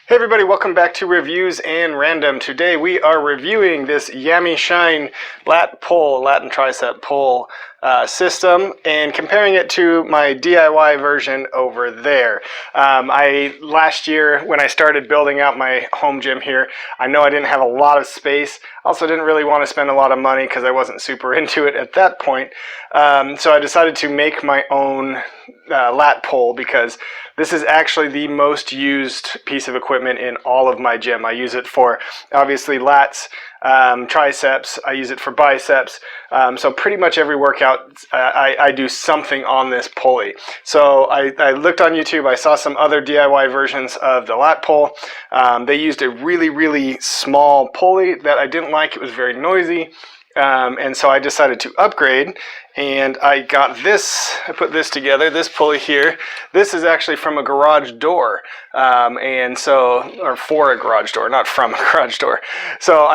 Hey everybody, welcome back to Reviews and Random. Today we are reviewing this Yamyshine lat pull, lat and tricep pull system and comparing it to my DIY version over there. Last year when I started building out my home gym here, I know I didn't have a lot of space. Also didn't really want to spend a lot of money because I wasn't super into it at that point. So I decided to make my own lat pull because this is actually the most used piece of equipment in all of my gym. I use it for obviously lats, triceps, I use it for biceps, so pretty much every workout I do something on this pulley. So I looked on YouTube, I saw some other DIY versions of the lat pull. They used a really small pulley that I didn't like. It was very noisy. And so I decided to upgrade, and I got this. I put this together, this pulley here. This is actually from a garage door, or for a garage door, not from a garage door. So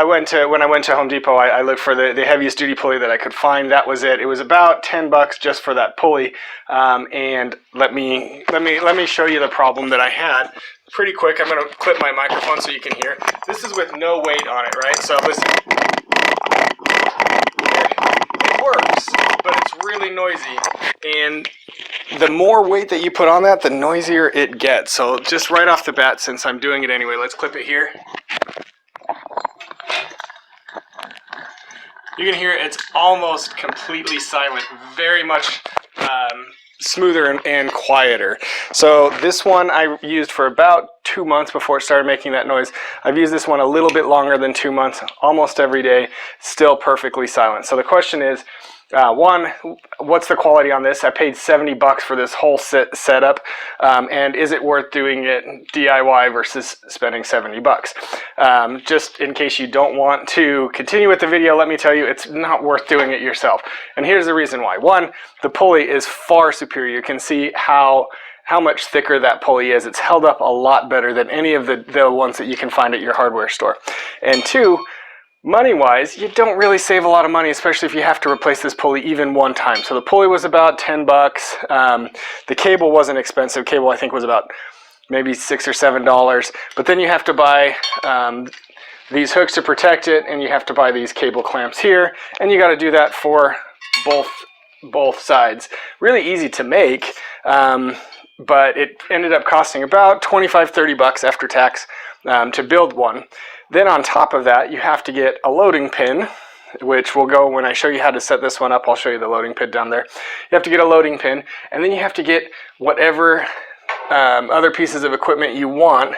when I went to Home Depot, I looked for the heaviest duty pulley that I could find. That was it. It was about 10 bucks just for that pulley. And let me show you the problem that I had. Pretty quick. I'm going to clip my microphone so you can hear. This is with no weight on it, right? So listen. It works, but it's really noisy, and the more weight that you put on that, the noisier it gets. So just right off the bat, since I'm doing it anyway, let's clip it here. You can hear it's almost completely silent, very much smoother and quieter. So this one I used for about 2 months before it started making that noise. I've used this one a little bit longer than 2 months, almost every day, still perfectly silent. So the question is, one, what's the quality on this? I paid 70 bucks for this whole setup, and is it worth doing it DIY versus spending 70 bucks? Just in case you don't want to continue with the video, let me tell you, it's not worth doing it yourself. And here's the reason why. One, the pulley is far superior. You can see how much thicker that pulley is. It's held up a lot better than any of the ones that you can find at your hardware store. And two, money-wise, you don't really save a lot of money, especially if you have to replace this pulley even one time. So the pulley was about 10 bucks. The cable wasn't expensive. Cable, I think, was about maybe $6 or $7. But then you have to buy these hooks to protect it, and you have to buy these cable clamps here, and you got to do that for both sides. Really easy to make, but it ended up costing about 25-30 bucks after tax to build one. Then on top of that, you have to get a loading pin, which will go when I show you how to set this one up. I'll show you the loading pin down there. You have to get a loading pin, and then you have to get whatever other pieces of equipment you want.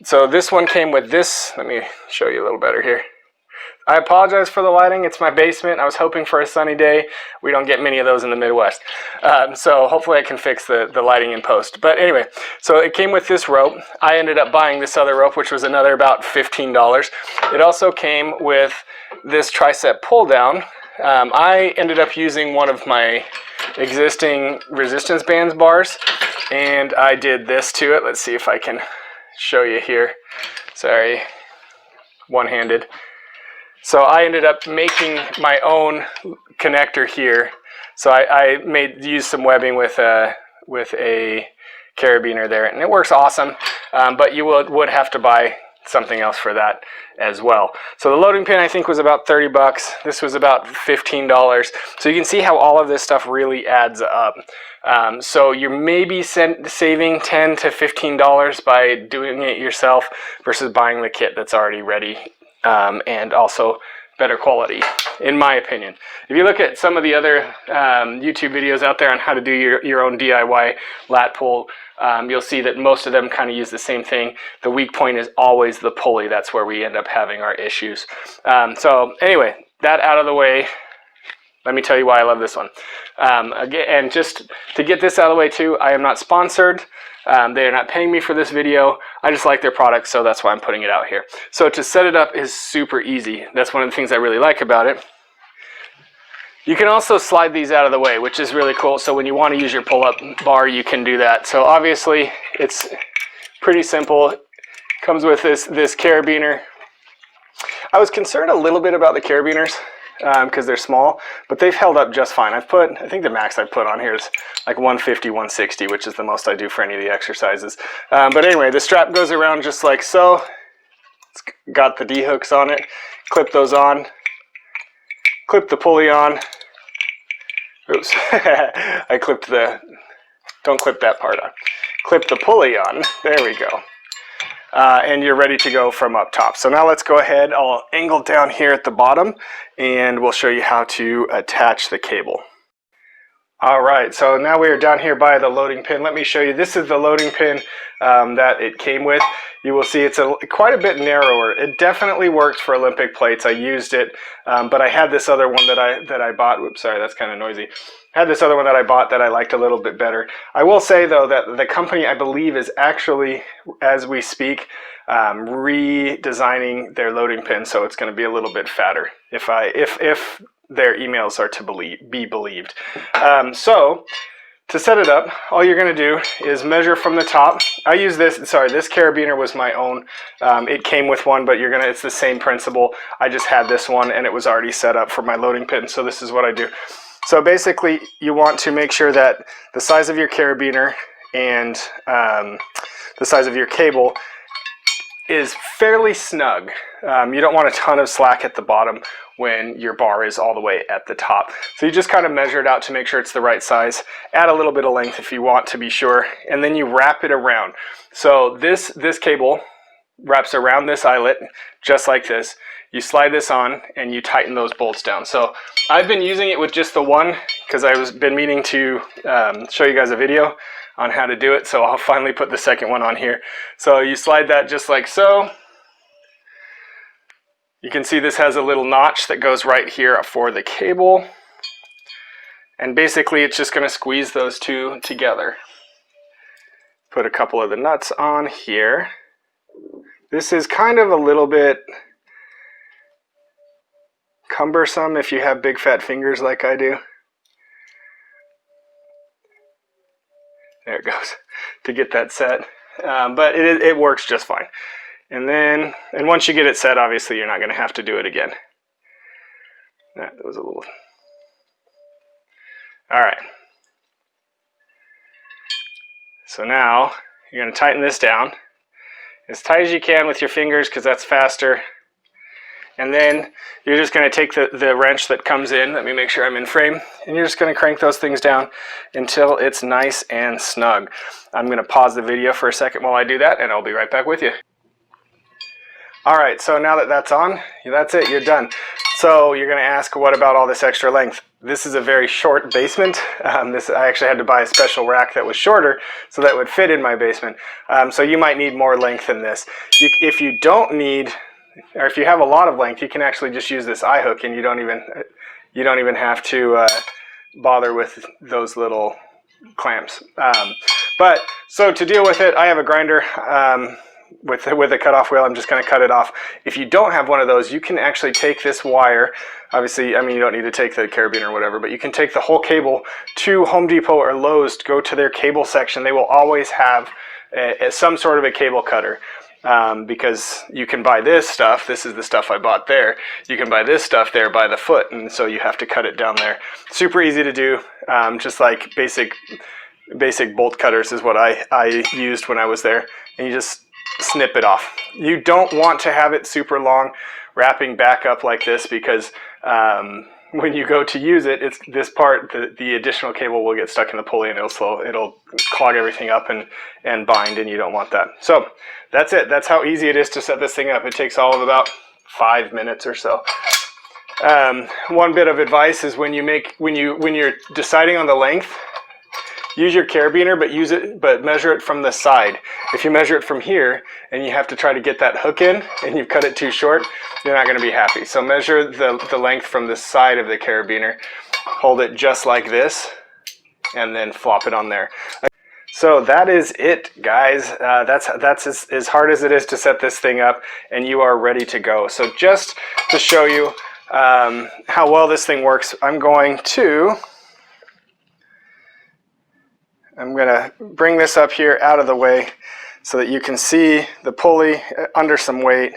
So this one came with this. Let me show you a little better here. I apologize for the lighting. It's my basement. I was hoping for a sunny day. We don't get many of those in the Midwest. So hopefully I can fix the lighting in post. But anyway, so it came with this rope. I ended up buying this other rope, which was another about $15. It also came with this tricep pull down. I ended up using one of my existing resistance bands bars, and I did this to it. Let's see if I can show you here. Sorry, one-handed. So I ended up making my own connector here. So I used some webbing with a carabiner there, and it works awesome. But you would have to buy something else for that as well. So the loading pin I think was about 30 bucks. This was about $15. So you can see how all of this stuff really adds up. So you're maybe saving $10 to $15 by doing it yourself versus buying the kit that's already ready. And also better quality, in my opinion. If you look at some of the other YouTube videos out there on how to do your own DIY lat pull, you'll see that most of them kind of use the same thing. The weak point is always the pulley. That's where we end up having our issues. So anyway, that out of the way, let me tell you why I love this one. Again, and just to get this out of the way too, I am not sponsored. They are not paying me for this video. I just like their product, so that's why I'm putting it out here. So to set it up is super easy. That's one of the things I really like about it. You can also slide these out of the way, which is really cool. So when you want to use your pull-up bar, you can do that. So obviously, it's pretty simple. It comes with this carabiner. I was concerned a little bit about the carabiners because they're small, but they've held up just fine. I think the max I've put on here is like 150, 160, which is the most I do for any of the exercises. But anyway, the strap goes around just like so. It's got the D-hooks on it. Clip those on. Clip the pulley on. Oops, I clipped don't clip that part on. Clip the pulley on. There we go. And you're ready to go from up top. So now let's go ahead. I'll angle down here at the bottom and we'll show you how to attach the cable. All right, so now we are down here by the loading pin. Let me show you. This is the loading pin that it came with. You will see it's quite a bit narrower. It definitely works for Olympic plates. I used it, but I had this other one that I bought. Oops, sorry, that's kind of noisy. I had this other one that I bought that I liked a little bit better. I will say though that the company, I believe, is actually, as we speak, redesigning their loading pin, so it's going to be a little bit fatter if their emails are to be believed. So to set it up, all you're going to do is measure from the top. I use this, sorry, this carabiner was my own. It came with one, but it's the same principle. I just had this one and it was already set up for my loading pin, so this is what I do. So basically, you want to make sure that the size of your carabiner and the size of your cable is fairly snug. You don't want a ton of slack at the bottom when your bar is all the way at the top. So you just kind of measure it out to make sure it's the right size. Add a little bit of length if you want to be sure, and then you wrap it around. So this cable wraps around this eyelet just like this. You slide this on and you tighten those bolts down. So I've been using it with just the one because I've been meaning to show you guys a video on how to do it, so I'll finally put the second one on here. So you slide that just like so. You can see this has a little notch that goes right here for the cable, and basically it's just going to squeeze those two together. Put a couple of the nuts on here. This is kind of a little bit cumbersome if you have big fat fingers like I do. There it goes, to get that set. But it works just fine. And once you get it set, obviously you're not going to have to do it again. That was a little... All right. So now you're going to tighten this down as tight as you can with your fingers because that's faster. And then you're just going to take the wrench that comes in. Let me make sure I'm in frame. And you're just going to crank those things down until it's nice and snug. I'm going to pause the video for a second while I do that, and I'll be right back with you. All right, so now that that's on, that's it, you're done. So you're going to ask, what about all this extra length? This is a very short basement. I actually had to buy a special rack that was shorter so that would fit in my basement. So you might need more length than this. If you don't need... or if you have a lot of length, you can actually just use this eye hook, and you don't even have to bother with those little clamps. But so to deal with it, I have a grinder with a cutoff wheel. I'm just going to cut it off. If you don't have one of those, you can actually take this wire. Obviously, I mean, you don't need to take the carabiner or whatever, but you can take the whole cable to Home Depot or Lowe's, go to their cable section. They will always have some sort of a cable cutter. Because you can buy this stuff. This is the stuff I bought there. You can buy this stuff there by the foot, and so you have to cut it down there. Super easy to do. Just like basic bolt cutters is what I used when I was there, and you just snip it off. You don't want to have it super long, wrapping back up like this, because when you go to use it, it's this part, the additional cable will get stuck in the pulley, and it'll clog everything up and bind, and you don't want that. So that's it. That's how easy it is to set this thing up. It takes all of about 5 minutes or so. One bit of advice is when you're deciding on the length, use your carabiner, but measure it from the side. If you measure it from here and you have to try to get that hook in and you've cut it too short, you're not going to be happy. So measure the length from the side of the carabiner, hold it just like this, and then flop it on there. So that is it, guys. That's as hard as it is to set this thing up, and you are ready to go. So just to show you how well this thing works, I'm going to bring this up here out of the way so that you can see the pulley under some weight.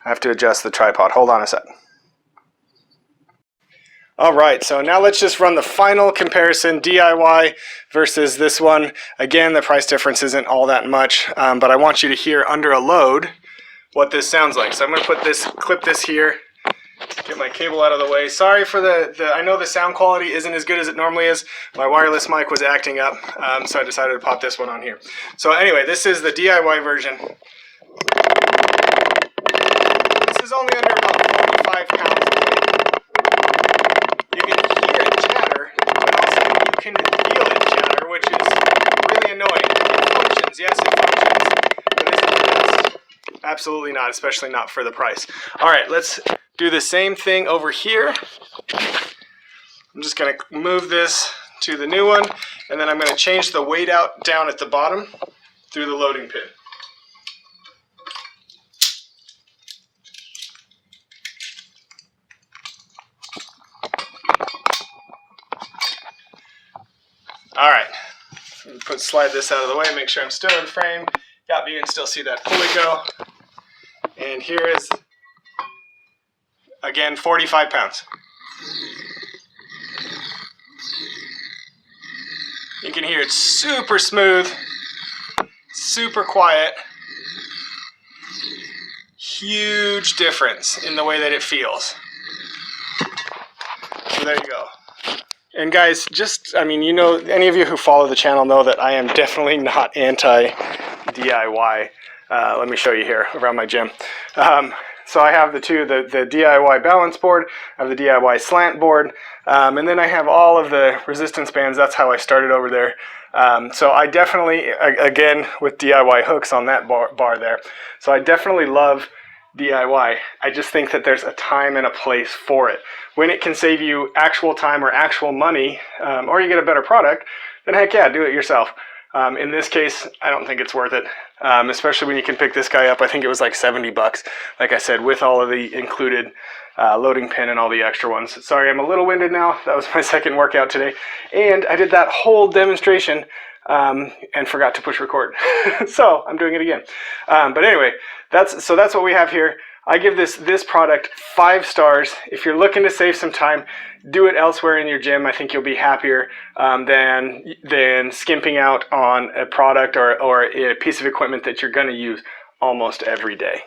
I have to adjust the tripod. Hold on a sec. All right, so now let's just run the final comparison, DIY versus this one. Again, the price difference isn't all that much, but I want you to hear under a load what this sounds like. So I'm going to clip this here, get my cable out of the way. Sorry for I know the sound quality isn't as good as it normally is. My wireless mic was acting up, so I decided to pop this one on here. So anyway, this is the DIY version. This is only under about 45 pounds of weight. You can hear it chatter, but also you can feel it chatter, which is really annoying. It functions, yes it functions, but is it the best? Absolutely not, especially not for the price. All right, let's do the same thing over here. I'm just going to move this to the new one, and then I'm going to change the weight out down at the bottom through the loading pin. All right, slide this out of the way, make sure I'm still in frame. Yep, you can still see that pulley go. And here is, again, 45 pounds. You can hear it's super smooth, super quiet. Huge difference in the way that it feels. So there you go. And guys, I mean, you know, any of you who follow the channel know that I am definitely not anti-DIY. Let me show you here around my gym. So I have the DIY balance board, I have the DIY slant board, and then I have all of the resistance bands. That's how I started over there. So I definitely, again, with DIY hooks on that bar there. So I definitely love DIY. I just think that there's a time and a place for it. When it can save you actual time or actual money, or you get a better product, then heck yeah, do it yourself. In this case, I don't think it's worth it, especially when you can pick this guy up. I think it was like 70 bucks, like I said, with all of the included loading pin and all the extra ones. Sorry, I'm a little winded now. That was my second workout today. And I did that whole demonstration and forgot to push record. So I'm doing it again. But anyway, that's what we have here. I give this product 5 stars. If you're looking to save some time, do it elsewhere in your gym. I think you'll be happier than skimping out on a product or a piece of equipment that you're going to use almost every day.